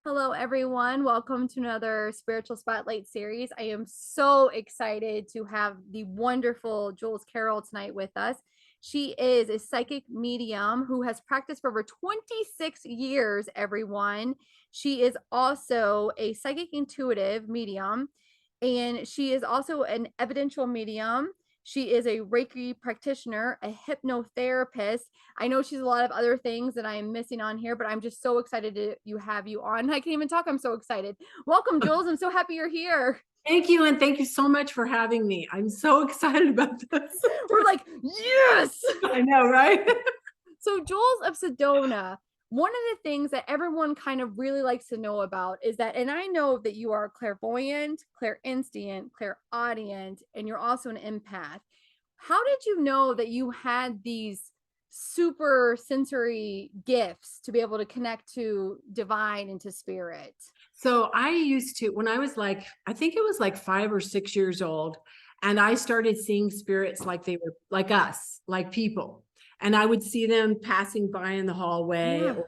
Hello, everyone. Welcome to another Spiritual Spotlight series. I am so excited to have the wonderful Jules Carroll tonight with us. She is a psychic medium who has practiced for over 26 years, everyone. She is also a psychic intuitive medium, and she is also an evidential medium. She is a Reiki practitioner, a hypnotherapist. I know she's a lot of other things that I am missing on here, but I'm just so excited to have you on. I can't even talk. I'm so excited. Welcome, Jules. I'm so happy you're here. Thank you. And thank you so much for having me. I'm so excited about this. We're like, yes. I know, right? So, Jules of Sedona, one of the things that everyone kind of really likes to know about is that, and I know that you are clairvoyant, clairinsentient, clairaudient, and you're also an empath. How did you know that you had these super sensory gifts to be able to connect to divine and to spirit? So I used to, when I was like, I think it was like 5 or 6 years old, and I started seeing spirits like they were like us, like people. And I would see them passing by in the hallway, Yeah. or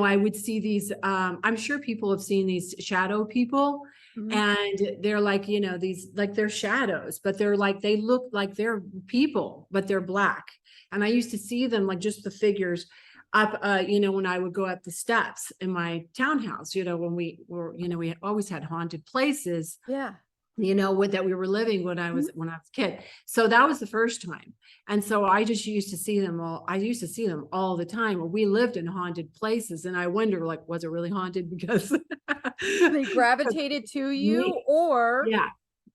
I would see these. I'm sure people have seen these shadow people, Mhm. and they're like, these like they're shadows, but they're like they look like they're people, but they're black. And I used to see them like just the figures up, when I would go up the steps in my townhouse, when we always had haunted places, Yeah. that we were living when I Mhm. was a kid. So that was the first time. And so I just used to see them all. I used to see them all the time. We lived in haunted places. And I wonder, like, was it really haunted? Because They gravitated to you, me, or yeah.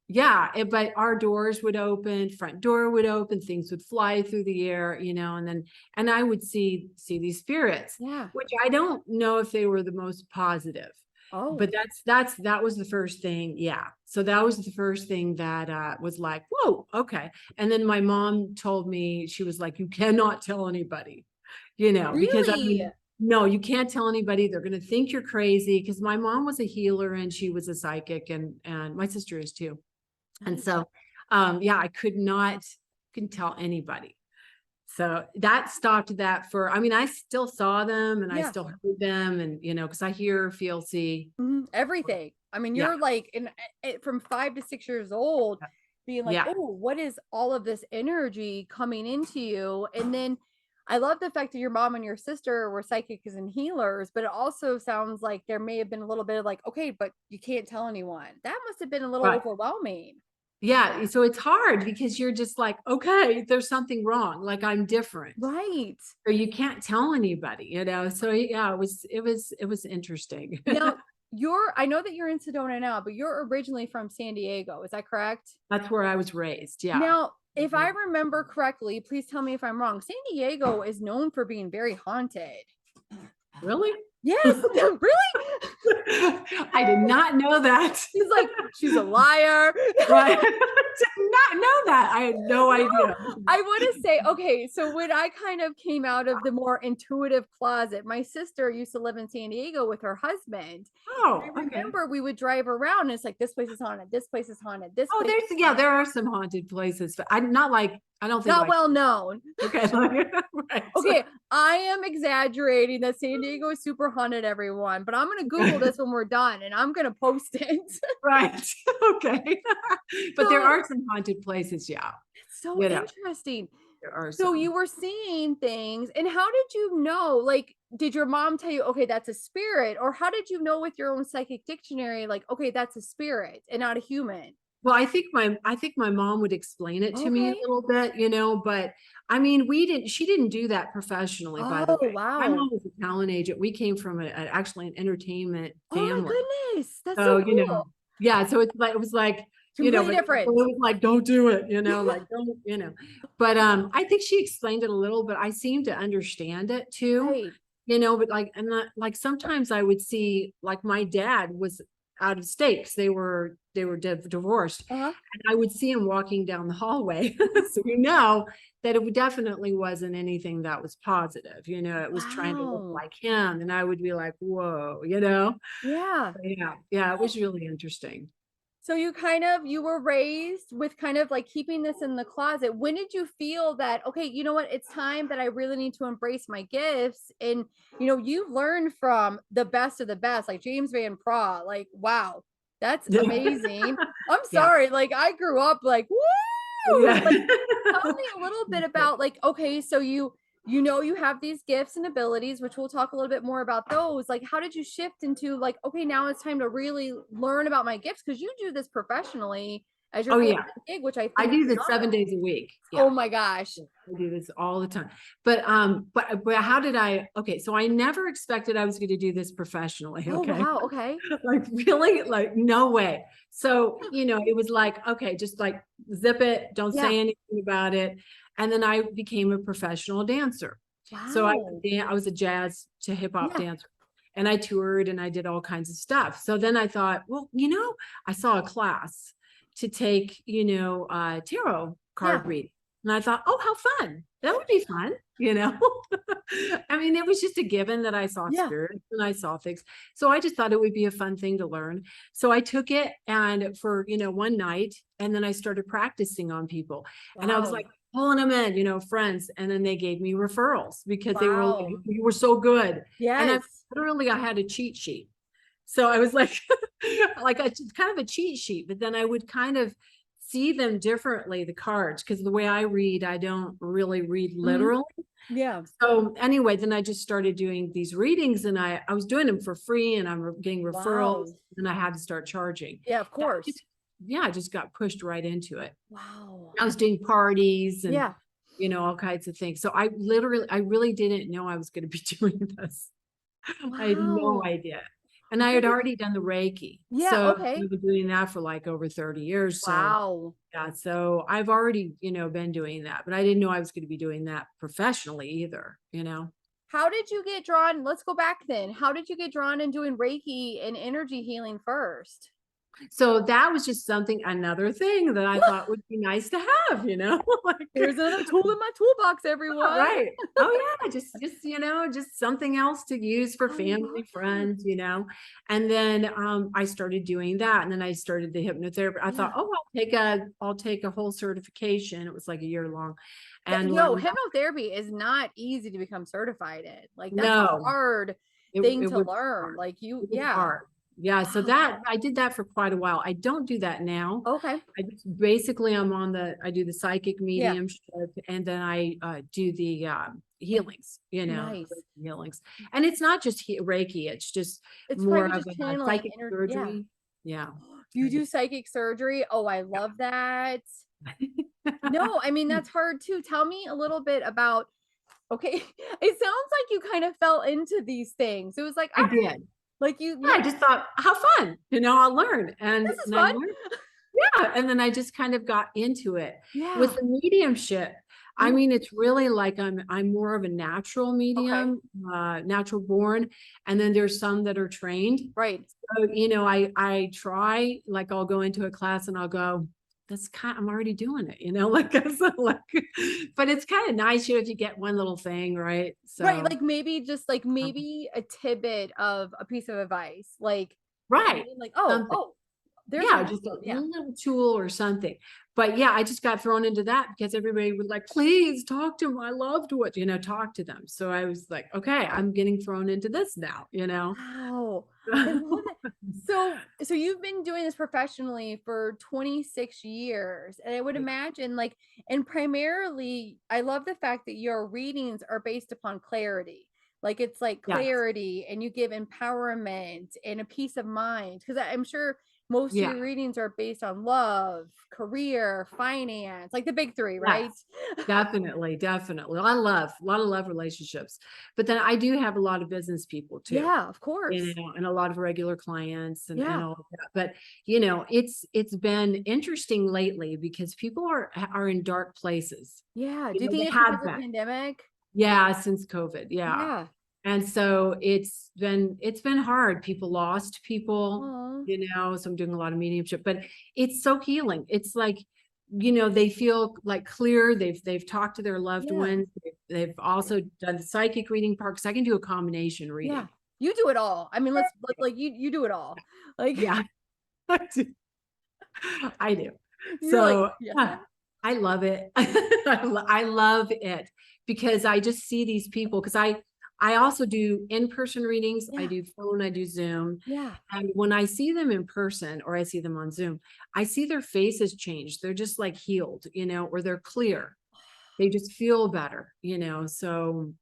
Yeah, but our doors would open, front door would open, things would fly through the air, and I would see these spirits, yeah. which I don't know if they were the most positive, but Oh, that was the first thing. Yeah. So that was the first thing that was like, whoa, okay. And then my mom told me, she was like, you cannot tell anybody, because I really? mean, no, you can't tell anybody. They're going to think you're crazy. Because my mom was a healer and she was a psychic, and my sister is too. And Nice. so, yeah, I couldn't tell anybody. So that stopped that I mean, I still saw them and I Yeah. still heard them, and, because I hear, feel, see. Everything. I mean, Yeah. you're like from 5 to 6 years old, being like, Yeah. oh, what is all of this energy coming into you? And then I love the fact that your mom and your sister were psychics and healers, but it also sounds like there may have been a little bit of like, okay, but you can't tell anyone. That must have been a little Right. overwhelming. Yeah. So it's hard because you're just like, okay, there's something wrong. Like I'm different. Right. So you can't tell anybody. So yeah, it was interesting. Now, I know that you're in Sedona now, but you're originally from San Diego. Is that correct? That's where I was raised. Yeah. Now, if I remember correctly, please tell me if I'm wrong. San Diego is known for being very haunted. Really? Yes, really? I did not know that. She's like, she's a liar. Right. Did not know that. I had no idea. I want to say, okay, so when I kind of came out of the more intuitive closet, my sister used to live in San Diego with her husband. And I Oh, okay. remember we would drive around and it's like, this place is haunted, this place is haunted, this Oh, place is yeah, haunted. there are some haunted places, but I'm not like, I don't think Not like, well known. okay, like, right. Okay, I am exaggerating that San Diego is super haunted, everyone, but I'm gonna Google this when we're done and I'm gonna post it. Right. Okay. But there So are some haunted places. Yeah. it's so You know, interesting. there are So some. you were seeing things, and how did you know? Like, did your mom tell you, okay, that's a spirit? Or how did you know with your own psychic dictionary, like, okay, that's a spirit and not a human? Well, I think my mom would explain it to me a Okay. little bit, but I mean, she didn't do that professionally, by the Oh, way. My wow. mom was a talent agent. We came from actually an entertainment Oh my family. goodness. That's So, so cool. yeah, so it was like, Completely but it different. was like, don't do it, like, don't. But I think she explained it a little, but I seemed to understand it too, Right. but like, and like sometimes I would see, like, my dad was out of state 'cause they were divorced, Uh-huh. and I would see him walking down the hallway. So that it definitely wasn't anything that was positive, it was trying to look Wow. like him, and I would be like, whoa, Yeah. yeah, yeah, it was really interesting. So you were raised with kind of like keeping this in the closet. When did you feel that, okay, you know what, it's time that I really need to embrace my gifts? And you've learned from the best of the best, like James Van Praagh. Like, wow, that's amazing. I'm Yeah. sorry, like I grew up like, woo! Yeah. Like, tell me a little bit about, like, okay, so you have these gifts and abilities, which we'll talk a little bit more about those. Like, how did you shift into like, okay, now it's time to really learn about my gifts, because you do this professionally as your Oh yeah. full-time gig, which I I think is do this 7 days phenomenal. a week. Yeah. Oh my gosh. I do this all the time. But how did okay, so I never expected I was going to do this professionally, Oh okay? wow. Okay. Like really, like no way. So, it was like, okay, just like zip it, don't Yeah. say anything about it. And then I became a professional dancer. So Wow. I was a jazz to hip hop Yeah. dancer. And I toured and I did all kinds of stuff. So then I thought, well, I saw a class to take, tarot Yeah. card reading. And I thought, oh, how fun. That would be fun, you know? I mean, it was just a given that I saw Yeah. spirits and I saw things. So I just thought it would be a fun thing to learn. So I took it and for, one night, and then I started practicing on people. And I was Wow. like pulling them in, friends. And then they gave me referrals because they were like, Wow. you were so good. And Yes. I had a cheat sheet. So I was like, like a kind of a cheat sheet, but then I would kind of see them differently, the cards, because the way I read, I don't really read Mhm. literally. Yeah. So anyway, then I just started doing these readings and I was doing them for free and I'm getting referrals Wow. and I had to start charging. Yeah, of That course. just, yeah, I just got pushed right into it. Wow. I was doing parties and, Yeah. all kinds of things. So I really didn't know I was going to be doing this. I had no Wow. idea. And I had Very already done the Reiki. Yeah, So okay. I've been doing that for like over 30 years. So Wow. yeah, so I've already, been doing that, but I didn't know I was going to be doing that professionally either. How did you get drawn? Let's go back then. How did you get drawn in doing Reiki and energy healing first? So that was just another thing that I thought would be nice to have. Like, Here's another tool in my toolbox, oh, everyone. right. Oh yeah, just something else to use for I love family, that. friends. And then I started doing that and then I started the hypnotherapy. I thought, Yeah. oh, I'll take a whole certification. It was like a year long and Yo, learn that. hypnotherapy is not easy to become certified in. Like, that's a No, hard thing it to was learn. hard. Like, you, It was yeah. hard. Yeah, so Wow. that I did that for quite a while. I don't do that now. Okay. I just basically I do the psychic Yeah. mediumship and then I do the Like, healings, nice. healings. And it's not just Reiki, it's just It's more probably of just a channeling psychic energy. Yeah. surgery. Yeah. You I do. do psychic surgery? Oh, I Yeah. love that. No, I mean, that's hard too. Tell me a little bit about, okay, it sounds like you kind of fell into these things. It was like, I all right, did. like you, Yeah, yeah, I just thought, how fun, I'll learn. this is And I fun. learned. Yeah, and then I just kind of got into it. With Yeah. the mediumship, I Yeah. mean, it's really like I'm more of a natural Okay. medium, natural born, and then there's some that are trained. Right. So, I try, like I'll go into a class and I'll go, I'm already doing it, like, like, but it's kind of nice, if you get one little thing, right? Right. So, Like maybe just like um, maybe a tidbit of a piece of advice. Like, right. like, Something. oh, there's an Yeah, just a example. Yeah. little tool or something. But yeah, I just got thrown into that because everybody was like, please talk to them. I loved what, talk to them. So I was like, okay, I'm getting thrown into this now. Wow. I love that. So you've been doing this professionally for 26 years. And I would Yeah. imagine like, and primarily I love the fact that your readings are based upon clarity. Like, it's like Yes. clarity and you give empowerment and a peace of mind. Because I'm sure most of Yeah. your readings are based on love, career, finance, like the big three, right? Yes. Definitely. Definitely. I love a lot of love relationships, but then I do have a lot of business people too. Yeah, of course. And a lot of regular clients and Yeah. all of that. But it's been interesting lately because people are in dark places. Yeah. Do you think They it's have because of the been. pandemic? Yeah, since COVID. Yeah. Yeah. And so it's been hard. People lost people, Oh, so I'm doing a lot of mediumship, but it's so healing. It's like, they feel like clear. They've talked to their loved yeah. ones. They've also done the psychic reading part because I can do a combination Yeah. reading. You do it all. I mean, like you do it all. Like Yeah. I do. You're like, So yeah, yeah, I love it. I love it because I just see these people because I also do in-person readings. I yeah, do phone, I do Zoom. yeah. And when I see them in person or I see them on Zoom, I see their faces change. They're just like healed, or they're clear. They just feel better, so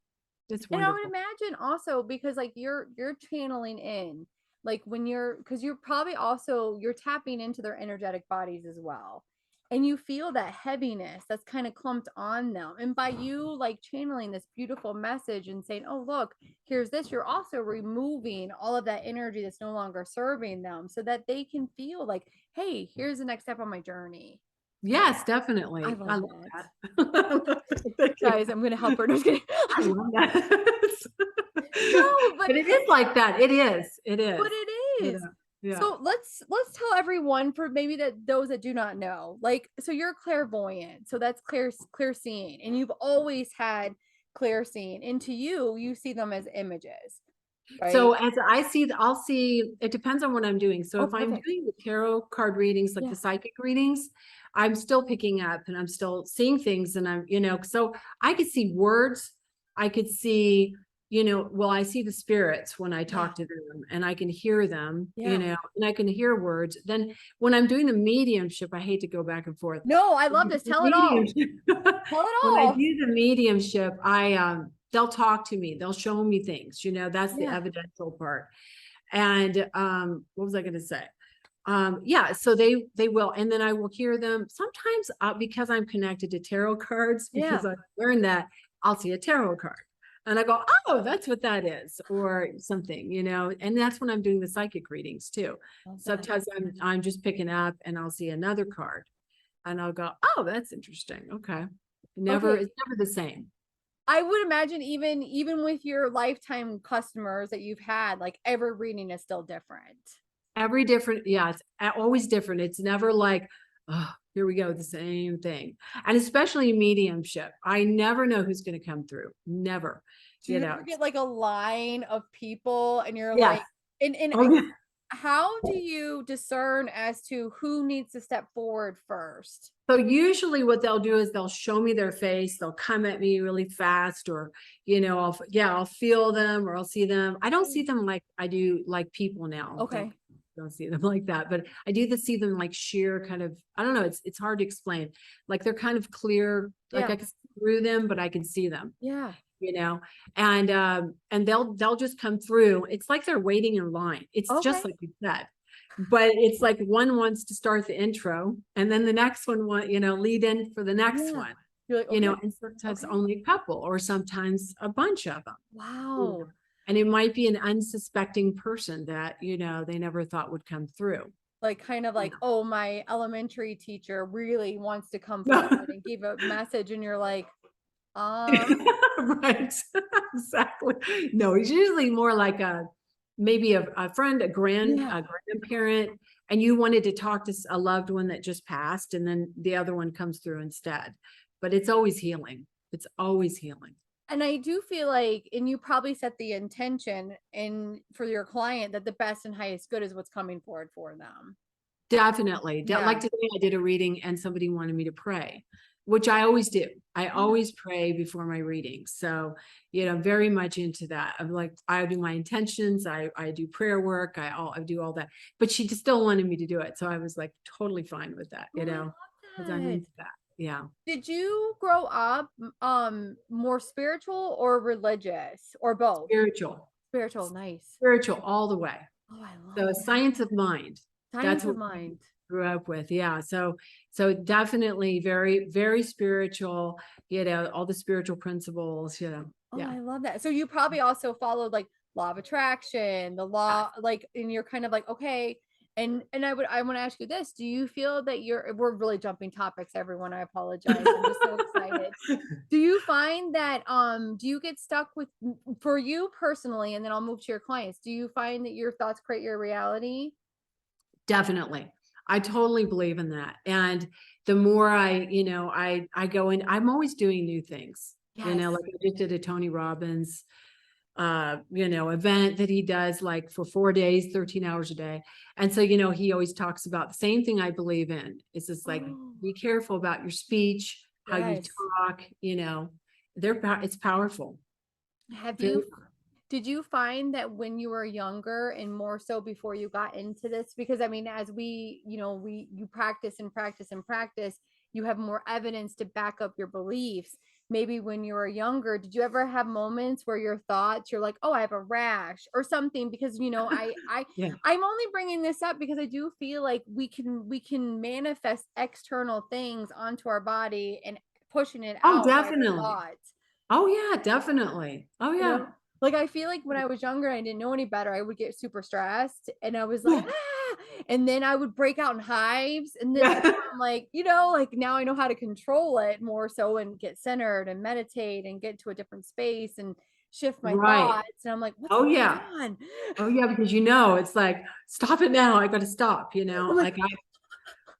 it's And I would wonderful. imagine also because like you're channeling in like when you're because you're probably also you're tapping into their energetic bodies as well. And you feel that heaviness that's kind of clumped on them. And by you like channeling this beautiful message and saying, oh, look, here's this, you're also removing all of that energy that's no longer serving them so that they can feel like, hey, here's the next step on my journey. Yes, I definitely. I love love that. that. Thank you. Guys, I'm going to help her. No, just kidding. I love that. No, But it is like that. It is. It but is. it You is. know, yeah. So let's tell everyone for maybe that those that do not know. Like so you're clairvoyant. So that's clear seeing and you've always had clear seeing. And to you, you see them as images, So right? as I see, I'll see, it depends on what I'm doing. So Oh, if I'm perfect. doing the tarot card readings, like the Yeah. psychic readings, I'm still picking up and I'm still seeing things and so I could see words. I could see, well, I see the spirits when I Yeah. talk to them and I can hear them, Yeah. and I can hear words. Then when I'm doing the mediumship, I hate to go back and forth. No, I love The this. Tell it all. mediumship, Tell it when I all. do the mediumship, they'll talk to me, they'll show me things, that's the Yeah. evidential part. And what was I going to say? Yeah, so they will, and then I will hear them sometimes, because I'm connected to tarot cards, Yeah. because I learned that I'll see a tarot card and I go, oh, that's what that is, or something, and that's when I'm doing the psychic readings too. Love that. Sometimes I'm just picking up and I'll see another card and I'll go, oh, that's interesting. Okay. Okay. It's never the same. I would imagine even with your lifetime customers that you've had, like every reading is still different. Every different, yeah, it's always different. It's never like, oh, here we go, the same thing. And especially mediumship. I never know who's going to come through. Never, Do you ever get like a line of people and you're Yes. like, and Oh, yeah. how do you discern as to who needs to step forward first? So usually what they'll do is they'll show me their face. They'll come at me really fast, or, I'll feel them or I'll see them. I don't see them like I do like people now. Okay. Don't see them like that, but I do see them like sheer kind of, I don't know. It's hard to explain. Like they're kind of clear, like Yeah. I can see through them, but I can see them, Yeah. and they'll just come through. It's like they're waiting in line. It's just Okay. like you said, but it's like one wants to start the intro and then the next one lead in for the next Yeah. one, You're like, okay. and sometimes Okay. only a couple or sometimes a bunch of them, Wow. and it might be an unsuspecting person that they never thought would come through. Like kind of like, oh, my elementary teacher really wants to come Yeah. forward and give a message, and you're like, um, Right. Exactly. No, he's usually more like maybe a friend, yeah. a grandparent, and you wanted to talk to a loved one that just passed, and then the other one comes through instead. But it's always healing. It's always healing. And I do feel like, and you probably set the intention in for your client that the best and highest good is what's coming forward for them. Definitely. Yeah. Like today, I did a reading and somebody wanted me to pray, which I always do. I Yeah. always pray before my readings. So, very much into that. I'm like, I do my intentions. I do prayer work. I do all that. But she just still wanted me to do it. So I was like totally fine with that, Oh, I because love I'm that. into that. Yeah. Did you grow up more spiritual or religious or both? Spiritual, Spiritual, nice. spiritual all the way. Oh, I love So that. science of mind. That's Science of what we mind. grew up with. Yeah. So definitely very, very spiritual, all the spiritual principles, Oh, yeah. I love that. So you probably also followed like law of attraction, the Yes. law, like, and you're kind of like, okay. And I want to ask you this. Do you feel that we're really jumping topics, everyone. I apologize. I'm just so excited. Do you find that do you get stuck with for you personally, and then I'll move to your clients, do you find that your thoughts create your reality? Definitely. I totally believe in that. And the more I go in, I'm always doing new things, Yes. like I just did a Tony Robbins event that he does like for 4 days, 13 hours a day. And so, he always talks about the same thing I believe in. It's just like, Oh, be careful about your speech, how you yes. talk, it's powerful. Have Very, you Did you find that when you were younger and more so before you got into this? Because I mean, as you practice and practice and practice, you have more evidence to back up your beliefs. Maybe when you were younger, did you ever have moments where your thoughts, you're like, oh, I have a rash or something? Because yeah. I'm only bringing this up because I do feel like we can manifest external things onto our body and pushing it Oh, out by our definitely. thoughts. Oh yeah, definitely. Oh You yeah. know? Like, I feel like when I was younger, I didn't know any better, I would get super stressed, and I was like, Yeah. "Ah!" And then I would break out in hives, and then Yeah. I'm like, like, now I know how to control it more so and get centered and meditate and get to a different space and shift my Right. thoughts, and I'm like, "What's Oh going yeah. on?" Oh yeah, because it's like, stop it now. I got to stop, I'm like, like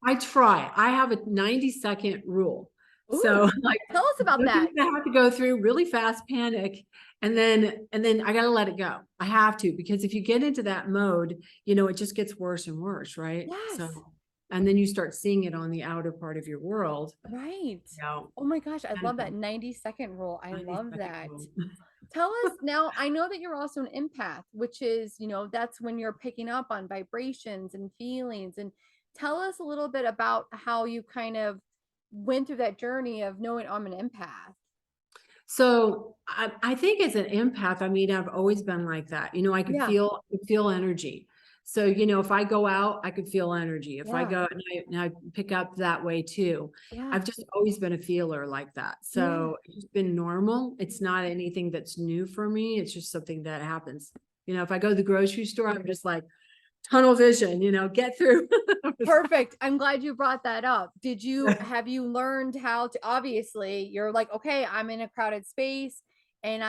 I try. I have a 90-second rule. So "Ooh, like tell us about the things that." I have to go through really fast panic. And then I gotta let it go. I have to, because if you get into that mode, it just gets worse and worse, right? So Yes, and then you start seeing it on the outer part of your world. right. You know, Oh my gosh, I and love that 90-second rule, I love 90-second that. rule. Tell us now, I know that you're also an empath, which is, that's when you're picking up on vibrations and feelings. And tell us a little bit about how you kind of went through that journey of knowing I'm an empath. So I think as an empath, I mean, I've always been like that. Yeah, I could feel energy. So, if I go out, I could feel energy. If I yeah, go and I pick up that way too. yeah, I've just always been a feeler like that. yeah. So it's just been normal. It's not anything that's new for me. It's just something that happens. If I go to the grocery store, I'm just like tunnel vision, get through. Perfect. I'm glad you brought that up. Have you learned how to, obviously, you're like, okay, I'm in a crowded space and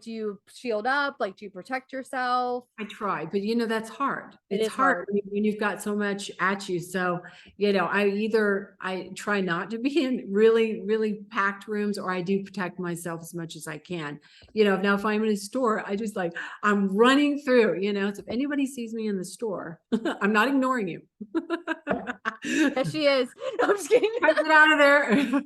do you shield up? Like, do you protect yourself? I try, but that's hard. It It's is hard hard. when you've got so much at you. So, I try not to be in really, really packed rooms, or I do protect myself as much as I can. Now if I'm in a store, I'm running through, so if anybody sees me in the store, I'm not ignoring you. Yes, she is. No, I'm just kidding. I get out of there.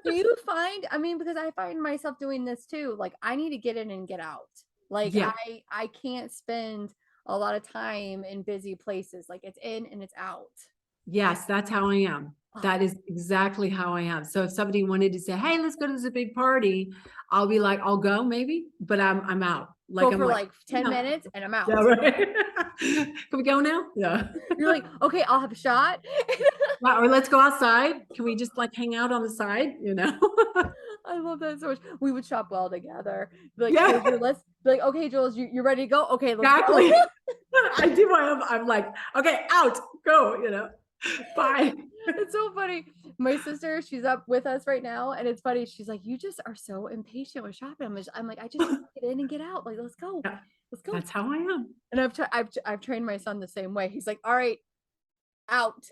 Do you find, I mean, because I find myself doing this too, like I need to get in and get out. Like Yeah. I can't spend a lot of time in busy places. Like it's in and it's out. I Yes, that's how I am. oh, That is exactly how I am. So if somebody wanted to say, "Hey, let's go to this big party," I'll be like, "I'll go maybe," but I'm out. go I'm for like, like 10 "No." minutes and I'm Yeah, out. right. Can we go now? Yeah. You're like, okay, I'll have a shot. Well, or let's go outside. Can we just like hang out on the side? I love that so much. We would shop well together. Be like, Yeah, here's your list. Be like, okay, Jules, you're ready to go? Okay, let's go. exactly. I do. I'm like, okay, out, go, bye. It's so funny. My sister, she's up with us right now, and it's funny. She's like, "You just are so impatient with shopping." I'm like, "I just want to get in and get out. Like, Yeah, let's go." that's how I am. And I've trained my son the same way. He's like, "All right, out."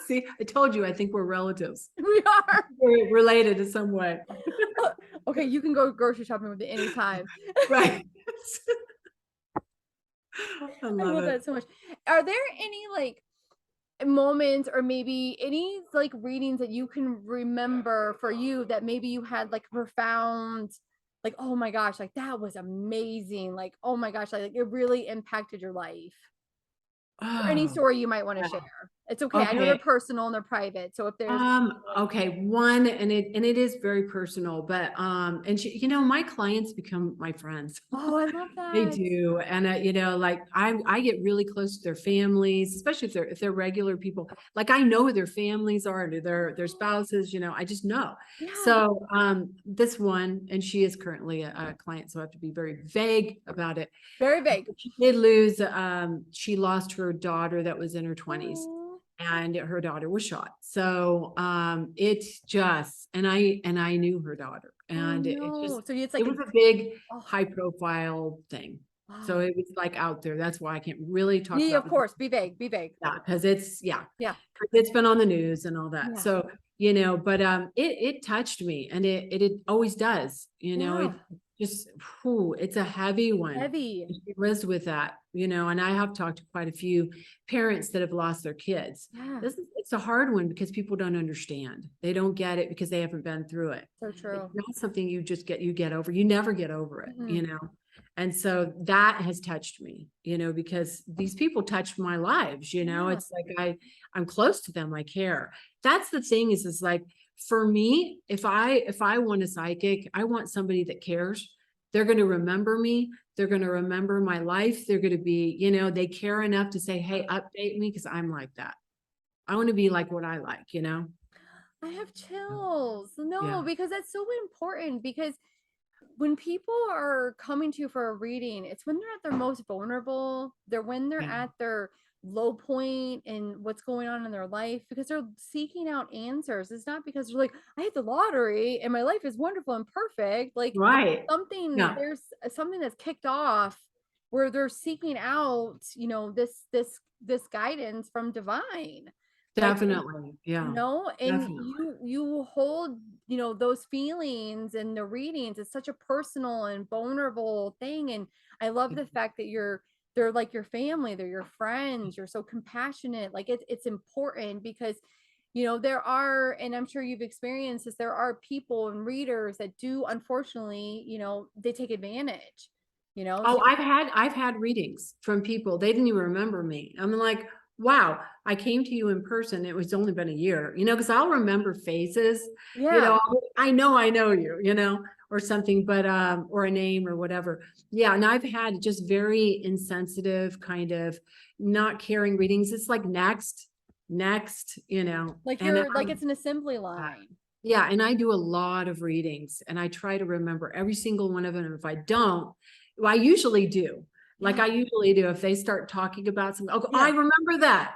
See, I told you, I think we're relatives. We are. We're related in some way. Okay, you can go grocery shopping with me anytime. Right. I I love love it. that so much. Are there any like moments or maybe any like readings that you can remember for you that maybe you had like profound, like, oh my gosh, like that was amazing, like, oh my gosh, like it really impacted your life, or any Oh, story you might want to yeah. share? It's okay, I know they're Okay. personal and they're private, so if there's like, Okay, one, and it is very personal, but and my clients become my friends. oh, I love They that. do. And like I get really close to their families, especially if they're regular people. Like I know who their families are, and their spouses, I just know. Yeah, So this one, and she is currently a client, so I have to be very vague about it. very vague. She did lose, she lost her daughter that was in her 20s, Oh, and her daughter was shot. So it just, and I knew her daughter, oh and it just, no, so it's it like a, was a big oh high profile thing. So wow, it was like out there. That's why I can't really talk yeah, about of course, be vague, be vague. that, because it's, yeah, Yeah, 'cause it's been on the news and all that. yeah, So, but it touched me, and it always does, yeah, just, whew, it's a heavy one. Heavy. She lives with that, and I have talked to quite a few parents that have lost their kids. Yeah. It's a hard one because people don't understand. They don't get it because they haven't been through it. So It's true. not something you get over. You never get over it, Mhm. And so that has touched me, because these people touched my lives, Yeah. it's like I'm close to them. I care. That's the thing is like, for me, if I want a psychic, I want somebody that cares. They're going to remember me. They're going to remember my life. They're going to be, they care enough to say, hey, update me, because I'm like that. I want to be like what I like. I have chills. No, Yeah. because that's so important because when people are coming to you for a reading, it's when they're at their most vulnerable. They're when they're Yeah. at their low point and what's going on in their life because they're seeking out answers. It's not because they're like, I hit the lottery and my life is wonderful and perfect. Like Right. something, Yeah. there's something that's kicked off where they're seeking out, this guidance from divine. Like Definitely. Yeah. and Definitely. you hold those feelings and the readings. It's such a personal and vulnerable thing, and I love the fact that they're like your family, they're your friends, you're so compassionate. Like it's important because there are, and I'm sure you've experienced this, there are people and readers that do, unfortunately, they take advantage, Oh, so I've had readings from people. They didn't even remember me. I'm like, wow, I came to you in person. It was only been a year, because I'll remember faces, yeah. I know you, or something, but or a name or whatever. Yeah. And I've had just very insensitive, kind of not caring readings. It's like next, Like and you're like it's an assembly line. yeah, and I do a lot of readings and I try to remember every single one of them. If I don't, well, I usually do. Like Yeah. I usually do. If they start talking about something, oh, I Yeah. remember that,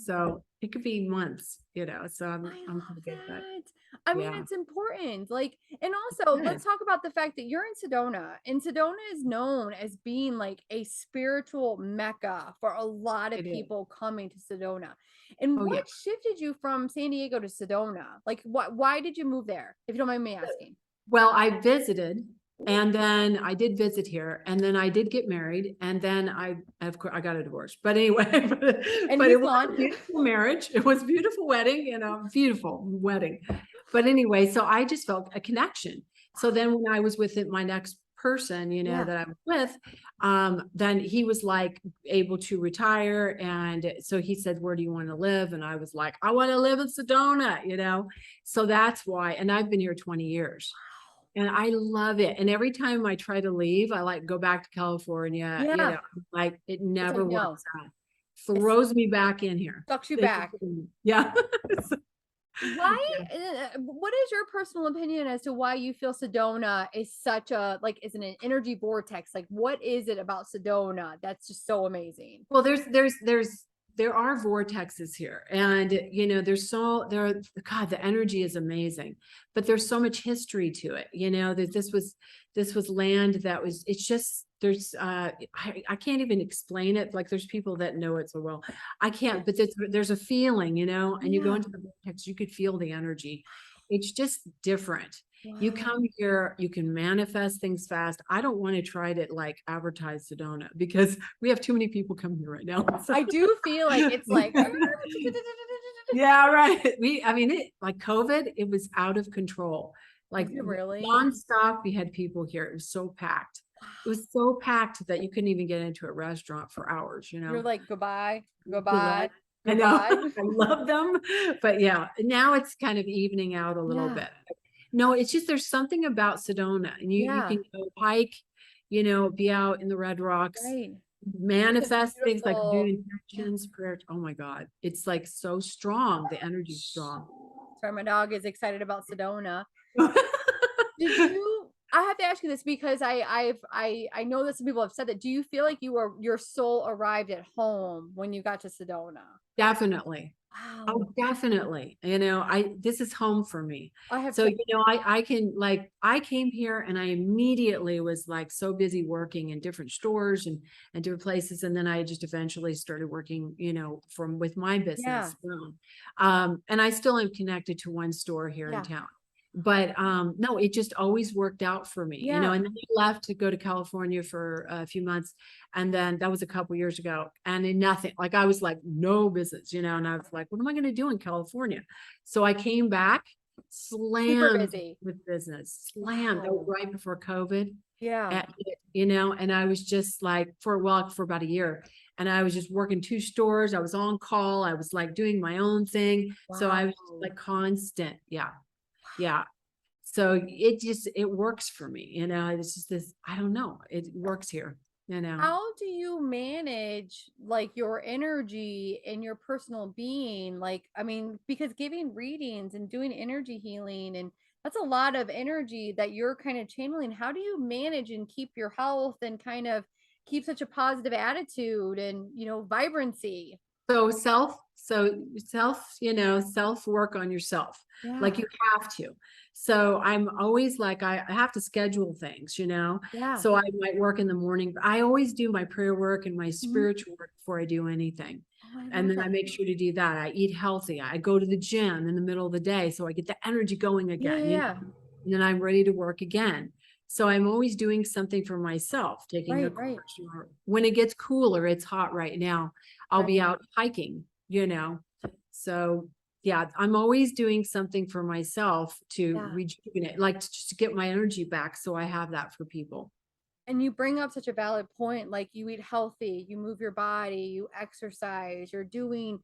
So it could be months, so I I'm love pretty good, but that. I mean, yeah, it's important. Like, and also good. let's talk about the fact that you're in Sedona, and Sedona is known as being like a spiritual mecca for a lot of It is. people coming to Sedona. And Oh yeah. what shifted you from San Diego to Sedona? Like, why did you move there? If you don't mind me asking. Well, I visited and then I did visit here and then I did get married and then of course I got a divorce. But anyway, And but he's it was gone. a beautiful marriage. It was a beautiful wedding, beautiful wedding. But anyway, so I just felt a connection. So then when I was with my next person, Yeah. that I was with, then he was like able to retire. And so he said, where do you want to live? And I was like, I want to live in Sedona. So that's why. And I've been here 20 years. And I love it. And every time I try to leave, I like go back to California, Yeah. like it It's never like, no, works out. it Throws me back in here. sucks you Thank you back. Yeah. Why? Yeah. What is your personal opinion as to why you feel Sedona is such a like is an energy vortex? Like, what is it about Sedona that's just so amazing? Well, there are vortexes here, and God, the energy is amazing, but there's so much history to it. That this was land that was. It's just I can't even explain it. Like there's people that know it so well. I can't, but there's a feeling, and you go Yeah. into the vortex, you could feel the energy. It's just different. You Wow. come here, you can manifest things fast. I don't want to try to like advertise Sedona because we have too many people coming here right now. So. I do feel like it's like Yeah, right. I mean, like COVID, it was out of control. Like was it really? nonstop, we had people here. It was so packed. It was so packed that you couldn't even get into a restaurant for hours. You're like goodbye, Good luck. goodbye, I know. goodbye. I love them. But yeah, now it's kind of evening out a little Yeah. bit. No, it's just there's something about Sedona and you Yeah. can go hike, be out in the Red Rocks, Right. It's a manifest things like do beautiful. Yeah. intentions, prayer. Oh my God. It's like so strong. The energy's strong. Sorry, my dog is excited about Sedona. Did you I have to ask you this because I know that some people have said that. Do you feel like your soul arrived at home when you got to Sedona? Definitely. Wow. Oh, definitely. This is home for me. I have So, to I can like, I came here and I immediately was like so busy working in different stores and different places. And then I just eventually started working, with my yeah. business. And I still am connected to one store here in Yeah. town. But no, it just always worked out for me, you know. Yeah. And then I left to go to California for a few months, and then that was a couple years ago, and then nothing, like I was like no business, you know. And I was like, what am I going to do in California? So I came back, Super slammed busy. with business, slammed. That was Wow. right before COVID, Yeah. you know. And I was just like, for about a year, and I was just working two stores. I was on call. I was like doing my own thing, so Wow. I was like constant. Yeah, yeah. So it works for me, you know. It's just this, I don't know, it works here, you know. How do you manage like your energy and your personal being? Like, I mean, because giving readings and doing energy healing, and that's a lot of energy that you're kind of channeling. How do you manage and keep your health and kind of keep such a positive attitude and, vibrancy? So you know, self work on yourself, like Yeah. you have to. So I'm always like, I have to schedule things, you know. Yeah. So I might work in the morning, but I always do my prayer work and my Mhm. spiritual work before I do anything. Oh, I And love then I that. make sure to do that. I eat healthy. I go to the gym in the middle of the day so I get the energy going Yeah. again, you Yeah. know, and then I'm ready to work again. So I'm always doing something for myself, taking a Right. Right. course, or when it gets cooler, it's hot right now, I'll be Right. out hiking, you know. So yeah, I'm always doing something for myself to Yeah. rejuvenate, like just to get my energy back. So I have that for people. And you bring up such a valid point. Like, you eat healthy, you move your body, you exercise, you're doing,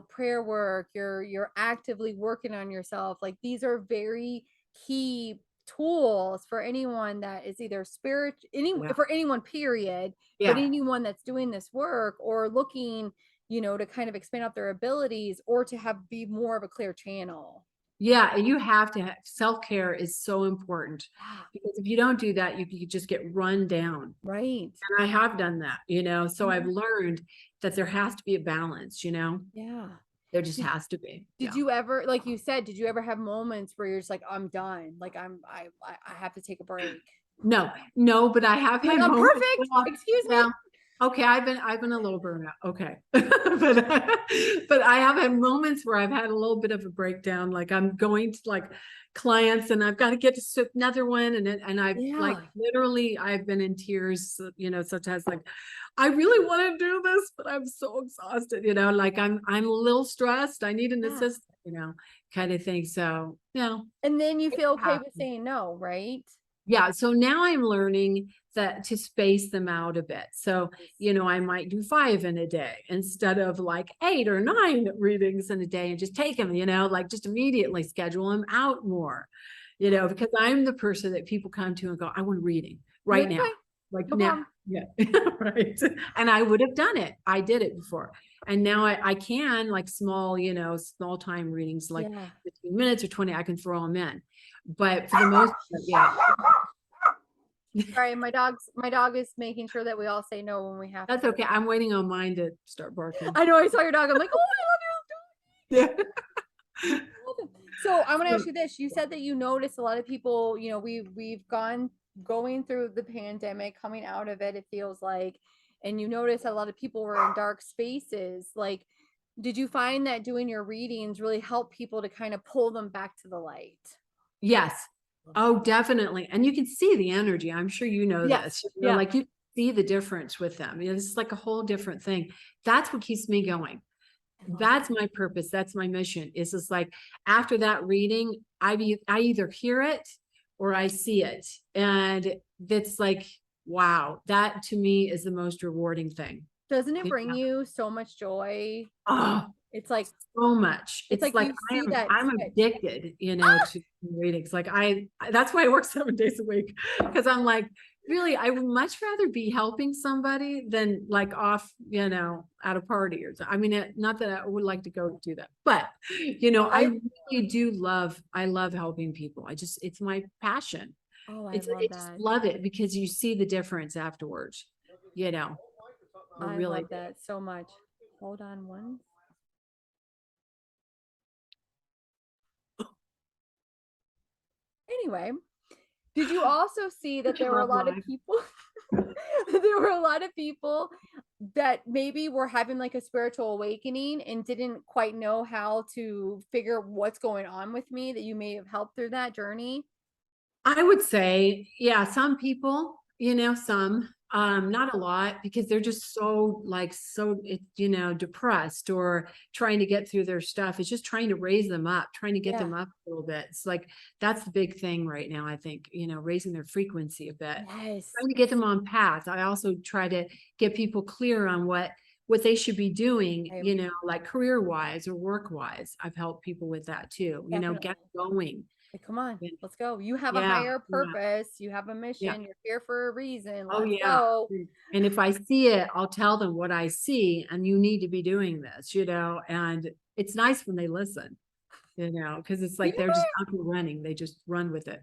prayer work, you're actively working on yourself. Like, these are very key tools for anyone that is either Yeah. for anyone period, but Yeah. anyone that's doing this work or looking, to kind of expand out their abilities or to have be more of a clear channel. Yeah. And you have to have self-care is so important, Yeah. because if you don't do that, you just get run down. Right. And I have done that, you know. So I've Mhm. learned that there has to be a balance, you know. Yeah. There just Did has to be. Did Yeah. you ever, like you said, did you ever have moments where you're just like, I'm done, like I have to take a break? No, no, but I have I'm like, had I'm moments. perfect. Well, Excuse me. well, okay, I've been a little burnout. Okay. But but I have had moments where I've had a little bit of a breakdown. Like I'm going to like clients and I've got to get to another one. And I've like Yeah. literally I've been in tears, you know, sometimes like I really want to do this, but I'm so exhausted, you know, like I'm a little stressed. I need an Yeah. assistant, you know, kind of thing. So, yeah. And then you It feel okay with happens. saying no, right? Yeah, so now I'm learning that to space them out a bit. So, you know, I might do 5 in a day instead of like 8 or 9 readings in a day, and just take them, you know, like just immediately schedule them out more, you know, because I'm the person that people come to and go, I want a reading You're right like, now. okay, Like no now. problem. Yeah. Right. And I would have done it. I did it before. And now I can like small, you know, small time readings, like Yeah. 15 minutes or 20, I can throw them in. But for the most part, yeah. Sorry, my dog is making sure that we all say no when we have That's to. okay. I'm waiting on mine to start barking. I know, I saw your dog. I'm like, oh, Yeah. I love it. So I want to ask So, you this. You said that you notice a lot of people, we've gone going through the pandemic, coming out of it, it feels like, and you notice a lot of people were in dark spaces. Like, did you find that doing your readings really help people to kind of pull them back to the light? yes. Oh, definitely. And you can see the energy. I'm sure you know Yes. this. You know, Yeah. like you see the difference with them. You know, this is like a whole different thing. That's what keeps me going. I love That's that. my purpose. That's my mission. Is just like after that reading, I either hear it or I see it. And that's like, wow, that to me is the most rewarding thing. Doesn't it You bring know? you so much joy? Oh, It's like so much. it's It's like like you see that I'm switch. addicted, you know, to readings. Like that's why I work 7 days a week, because I'm like, really, I would much rather be helping somebody than like off, you know, at a party or something. I mean, not that I would like to go do that, but you know, I I really do I love helping people. It's my passion. Oh, I I love just that. love it because you see the difference afterwards, you know, I I really love do. that so much. Hold on one. Anyway, did you also see that Such a there were a love lot of life. people there were a lot of people that maybe were having like a spiritual awakening and didn't quite know how to figure what's going on with me, that you may have helped through that journey? I would say, yeah, some people, some, not a lot because they're just so like, depressed or trying to get through their stuff. It's just trying to raise them up, trying to get Yeah. them up a little bit. It's like, that's the big thing right now. I think, raising their frequency a bit, Yes. trying to get them on path. I also try to get people clear on what they should be doing, I like career wise or work wise. I've helped people with that too, get definitely. going. Like, come on, Yeah. let's go. You have a Yeah. higher Yeah. purpose. You have a Yeah. mission. You're here for a reason. Oh, Let's yeah. go. And if I see it, I'll tell them what I see and you need to be doing this, and it's nice when they listen, because it's Do you like they're just up and running. They just run with it.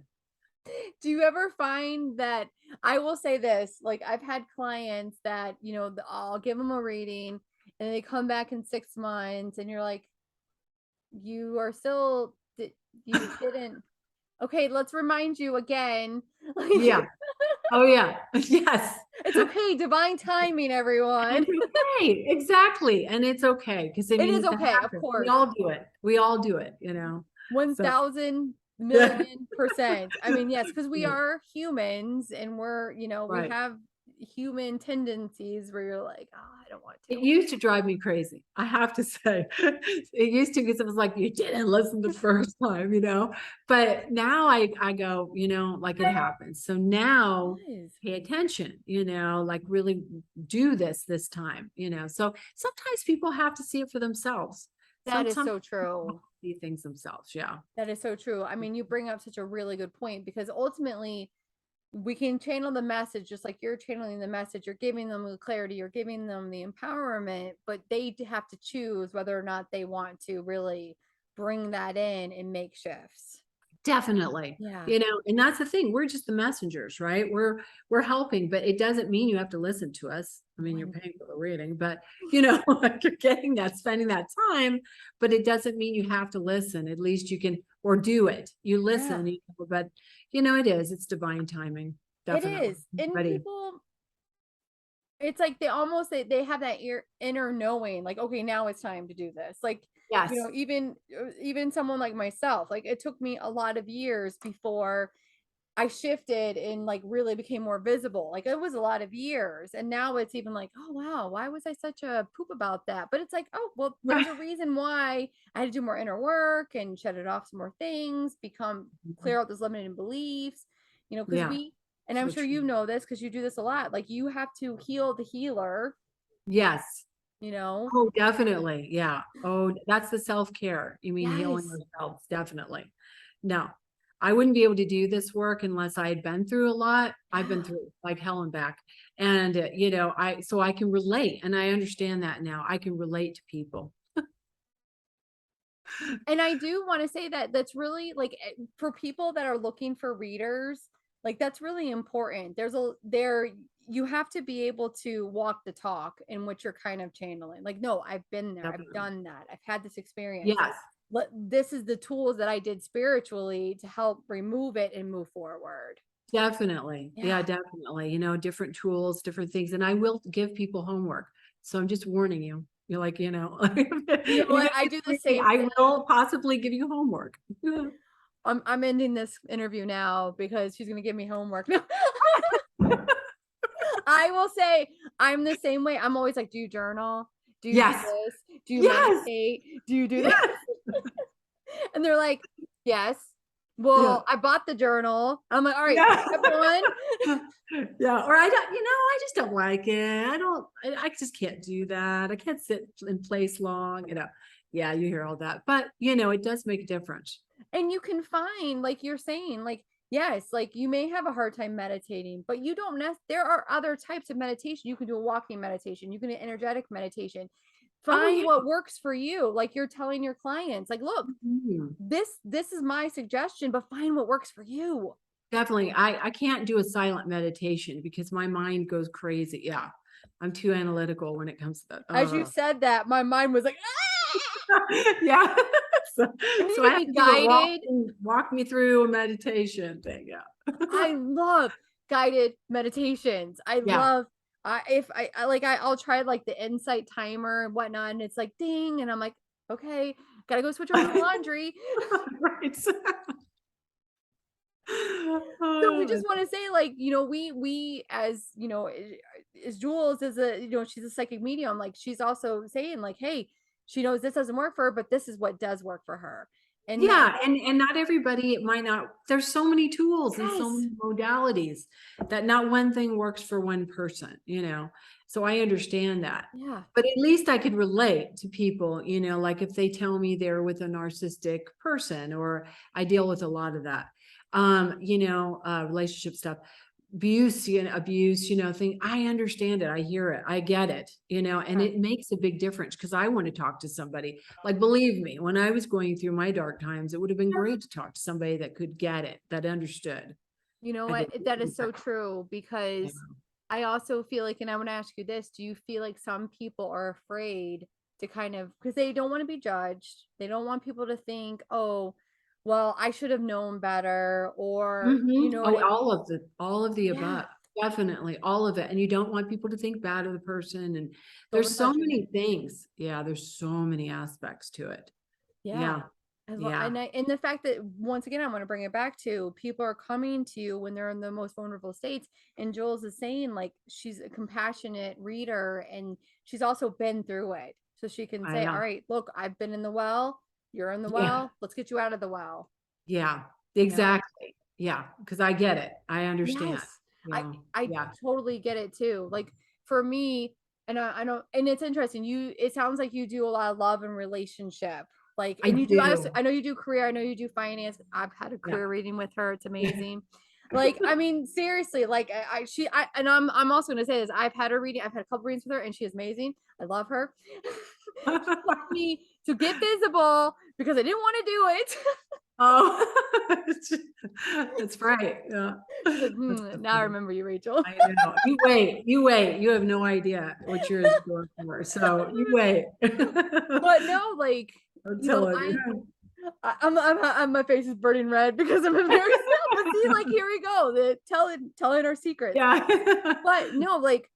do you ever find that, I will say this, like I've had clients that, I'll give them a reading and they come back in 6 months and you're like, you are still, you didn't, okay, let's remind you again. Yeah. Like, Oh, yeah. Yes. it's okay, divine timing, And everyone. it's okay. Exactly. And it's okay. Because I It is mean, that okay, of happens. We course. all do it. We all do it. So 1000 yeah. million percent. I mean, yes, because we Yeah. are humans and we're, we Right. have human tendencies where you're like, oh, I don't want It to. used to drive me crazy. I have to say, it used to because it was like you didn't listen the first time. But now I go, like it happens. So now Yes. pay attention, like really do this time. So sometimes people have to see it for themselves. That is Sometimes so people true. see things themselves. Yeah. That is so true. I mean, you bring up such a really good point because ultimately we can channel the message just like you're channeling the message. You're giving them the clarity, you're giving them the empowerment, but they have to choose whether or not they want to really bring that in and make shifts. Definitely. Yeah. And that's the thing. We're just the messengers, right? We're helping, but it doesn't mean you have to listen to us. I mean, you're One. paying for the reading, but like you're getting that, spending that time, but it doesn't mean you have to listen. At least you can or do it. You Yeah. listen, but it's divine timing. It Definitely. is. And Ready. people, it's like they almost they have that inner knowing, like, okay, now it's time to do this. Like, Yes. even someone like myself, like it took me a lot of years before I shifted and like really became more visible. Like it was a lot of years. And now it's even like, oh wow, why was I such a poop about that? But it's like, oh, well, there's Right. a reason why I had to do more inner work and shut it off some more things, become clear out those limiting beliefs, because Yeah. and I'm So sure you true. know this because you do this a lot. Like you have to heal the healer, Yes. you know? Oh, definitely. Yeah. Oh, that's the self-care. You mean healing Yes. ourselves? Definitely. No, I wouldn't be able to do this work unless I had been through a lot. I've been Yeah. through like hell and back. And, so I can relate and I understand that now. I can relate to people. And I do want to say that that's really like, for people that are looking for readers, like that's really important. You have to be able to walk the talk in what you're kind of channeling. Like, no, I've been there, I've Definitely. done that, I've had this experience. Yes, This is the tools that I did spiritually to help remove it and move forward. definitely. Yeah, Yeah. definitely. Different tools, different things. And I will give people homework. So I'm just warning you. You're like, even You know what? if I it's do the free, same I thing. will possibly give you homework. I'm ending this interview now because she's gonna give me homework. No. I will say I'm the same way. I'm always like, do you journal? Do you do Yes. this? Do you Yes. meditate? Do you do that? Yes. And they're like, yes. Yeah. Well, I bought the journal. I'm like, all right, Yeah. step one. Yeah. Or I don't, I just don't like it. I just can't do that. I can't sit in place long. Yeah, you hear all that. But, it does make a difference. And you can find, like you're saying, like, yes, like you may have a hard time meditating, but you don't there are other types of meditation. You can do a walking meditation, you can do energetic meditation. Oh, Find yeah. what works for you. Like you're telling your clients, like, look, Mhm. this is my suggestion, but find what works for you. Definitely. I can't do a silent meditation because my mind goes crazy. Yeah. I'm too analytical when it comes to that. As you said that, my mind was like, ah! Yeah. So, I need so I to have be to do a guided. walk me through a meditation thing. Yeah. I love guided meditations. I Yeah. love I'll try like the insight timer and whatnot, and it's like ding, and I'm like, okay, gotta go switch over the laundry. Right. So we Oh, just want to say, like, we as as Jules is a, she's a psychic medium. Like, she's also saying, like, hey, she knows this doesn't work for her, but this is what does work for her. And that, yeah, and not everybody, it might not, there's so many tools and so yes, many modalities that not one thing works for one person, you know. So I understand that. yeah, But at least I could relate to people, you know, like if they tell me they're with a narcissistic person, or I deal with a lot of that. Relationship stuff, abuse, you know, thing. I understand it. I hear it. I get it, you know, and yeah. it makes a big difference because I want to talk to somebody. Like, believe me, when I was going through my dark times, it would have been great to talk to somebody that could get it, that understood. You know I what? did. That is so true, Yeah. because I also feel like, and I want to ask you this, do you feel like some people are afraid to kind of, because they don't want to be judged. They don't want people to think, oh, well, I should have known better, or you Mhm. know what Oh, I mean? all of the Yeah. above. Definitely, all of it. And you don't want people to think bad of the person. And Don't there's so judge me. many things. Yeah, there's so many aspects to it. Yeah. Yeah. As well, Yeah. and the fact that, once again, I want to bring it back to, people are coming to you when they're in the most vulnerable states. And Jules is saying, like, she's a compassionate reader, and she's also been through it. So she can I say, all know. right, look, I've been in the well, you're in the Yeah. well, let's get you out of the well, Yeah. you know? Exactly. Yeah. Because I get it. I understand. Yes. I Yeah. I Yeah. totally get it too. Like, for me, and I don't, and it's interesting. It sounds like you do a lot of love and relationship. Like, I and you do, do. I know you do career, I know you do finance. I've had a Yeah. career reading with her. It's amazing. Like, I mean, seriously, like, and I'm also gonna say this. I've had her reading, I've had a couple readings with her, and she is amazing. I love her. She taught me to get visible because I didn't want to do it. Oh, that's right. Yeah. She's like, That's "Hmm, so now I funny. remember you, Rachel." I know. You wait, you wait. You have no idea what you're in store for. So you wait. But no, like, Don't you know, tell it. my face is burning red because I'm embarrassed now. But see, like, here we go, the telling our secrets. Yeah. But no, like,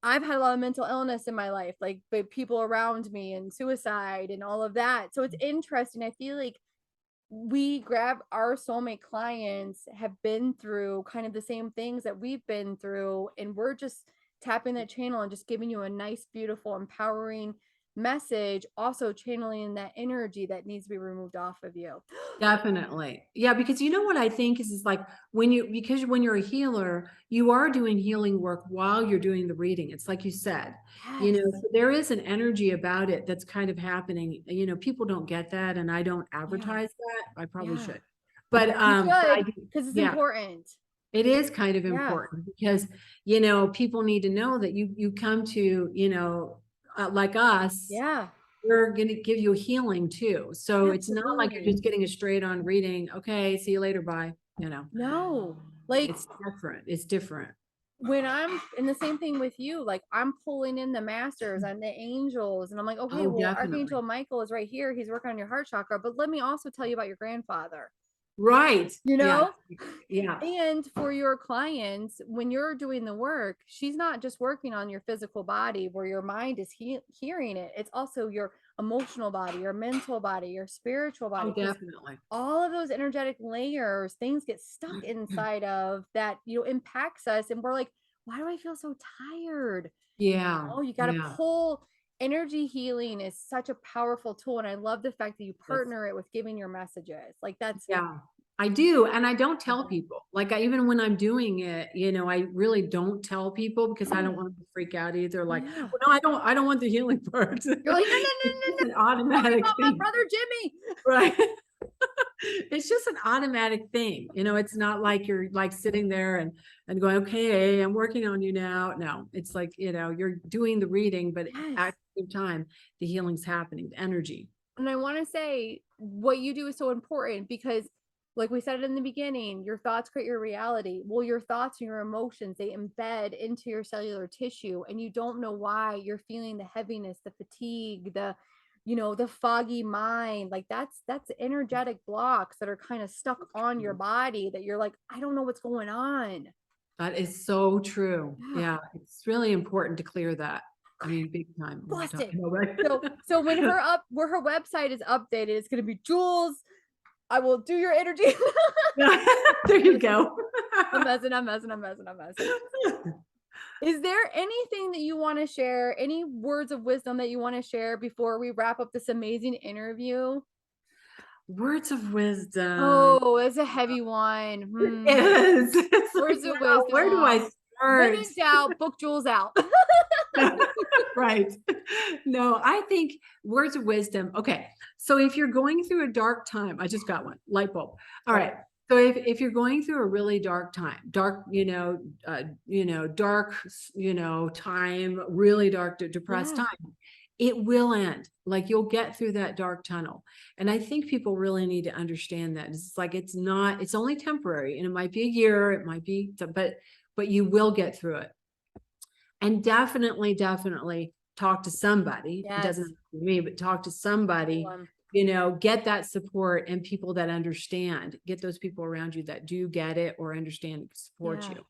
I've had a lot of mental illness in my life, like, but people around me, and suicide and all of that. So it's interesting. I feel like we grab our soulmate clients have been through kind of the same things that we've been through, and we're just tapping that channel and just giving you a nice, beautiful, empowering message, also channeling that energy that needs to be removed off of you. Definitely. Yeah, because you know what I think is like because when you're a healer, you are doing healing work while you're doing the reading. It's like you said, you know, Yes. so there is an energy about it that's kind of happening. You know, people don't get that, and I don't Yeah. advertise that. I probably Yeah. should. You But I should, do, because it's yeah, important. it is kind of Yeah. important because, you know, people need to know that you come to, you know, like us, Yeah. we're going to give you healing too. So it's not like you're Absolutely. just getting a straight on reading. Okay, see you later. Bye. You know, No. Like, it's different. It's different. when I'm in the same thing with you, like, I'm pulling in the masters and the angels, and I'm like, okay, Oh, well, Archangel definitely. Michael is right here. He's working on your heart chakra, but let me also tell you about your grandfather, Right. you Yeah. know? Yeah. And for your clients, when you're doing the work, she's not just working on your physical body where your mind is hearing it. It's also your emotional body, your mental body, your spiritual Oh, body, because definitely. all of those energetic layers, things get stuck inside of that, impacts us. And we're like, why do I feel so tired? Yeah. Oh, you got to Yeah. pull. Energy healing is such a powerful tool. And I love the fact that you Yes. partner it with giving your messages. Like, that's, Yeah, I do. And I don't tell people. Like even when I'm doing it, you know, I really don't tell people because I don't want them to freak out either. Like, yeah. well, no, I don't want the healing part. You're like, no, no, It's no, no, just no. an Tell me automatic about my thing. brother Jimmy. Right. It's just an automatic thing. You know, it's not like you're like sitting there and going, okay, I'm working on you now. No, it's like, you know, you're doing the reading, but Yes. at the same time, the healing's happening, the energy. And I want to say, what you do is so important because, like we said in the beginning, your thoughts create your reality. Well, your thoughts and your emotions, they embed into your cellular tissue, and you don't know why you're feeling the heaviness, the fatigue, the foggy mind. Like, that's energetic blocks that are kind of stuck on your body that you're like, I don't know what's going on. That is so true. Yeah. Yeah, it's really important to clear that. I Okay. mean, big time. When we're Busted. talking about So when where her website is updated, it's gonna be Jules. I will do your energy. There you go. I'm messing. I'm messing. I'm messing. I'm messing. Is there anything that you want to share? Any words of wisdom that you want to share before we wrap up this amazing interview? Words of wisdom. Oh, it's a heavy one. It is. It's like, Words of wow, where do I wisdom. When start? in doubt, book Jules out. Right. No, I think words of wisdom. Okay. So if you're going through a dark time, I just got one light bulb. All right. So if you're going through a really dark time, dark, dark, time, really dark, depressed Yeah. time, it will end. Like you'll get through that dark tunnel. And I think people really need to understand that. It's like it's only temporary, and it might be a year, it might be, but you will get through it. And definitely, definitely talk to somebody. It Yes. doesn't have to be me, but talk to somebody, Everyone. get that support and people that understand, get those people around you that do get it or understand, support Yeah. you.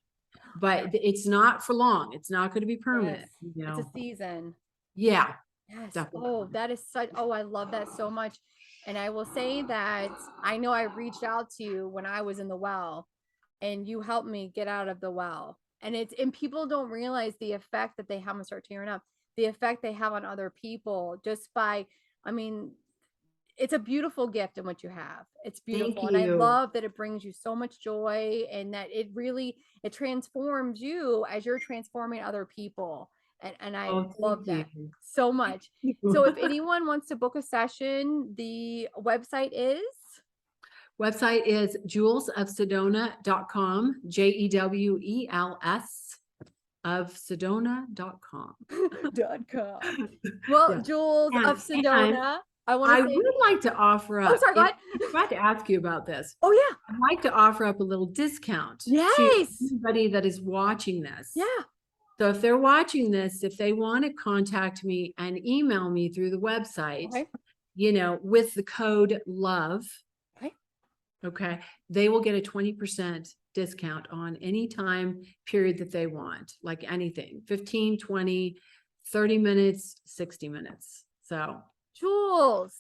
But it's not for long. It's not going to be permanent, Yes. It's a season. Yeah, Yes. Oh, definitely. that is such, oh, I love that so much. And I will say that I know I reached out to you when I was in the well and you helped me get out of the well. And people don't realize the effect that they have. I'm gonna start tearing up, the effect they have on other people just by, I mean, it's a beautiful gift in what you have. It's Thank beautiful. And I you. love that it brings you so much joy and that it transforms you as you're transforming other people. And I Oh, thank love you. that so much. So if anyone wants to book a session, the website is Website is julesofsedona.com, JEWELS of Sedona.com. .com. Well, Yeah. Jules of And Sedona, I want to I say, would like to offer oh, up, sorry, go ahead. I forgot to ask you about this. Oh, yeah. I'd like to offer up a little discount to Yes. anybody that is watching this. Yeah. So if they're watching this, if they want to contact me and email me through the website, Okay. with the code LOVE, Okay. okay, they will get a 20% discount on any time period that they want, like anything, 15, 20, 30 minutes, 60 minutes. So Jules,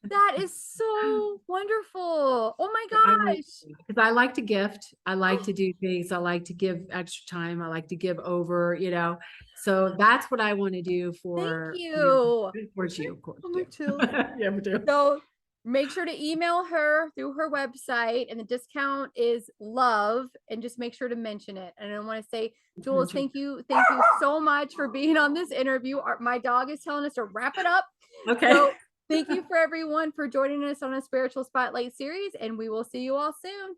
that is so wonderful. Oh my I really, gosh. because I like to gift, I like to do things, I like to give extra time, I like to give over, so that's what I want to do Thank for you. towards you, of course, Oh my too. chills. Yeah, we do. So make sure to email her through her website, and the discount is love, and just make sure to mention it. And I want to say, Jules, thank you. Thank you so much for being on this interview. My dog is telling us to wrap it up. Okay. So thank you for everyone for joining us on a spiritual spotlight series, and we will see you all soon.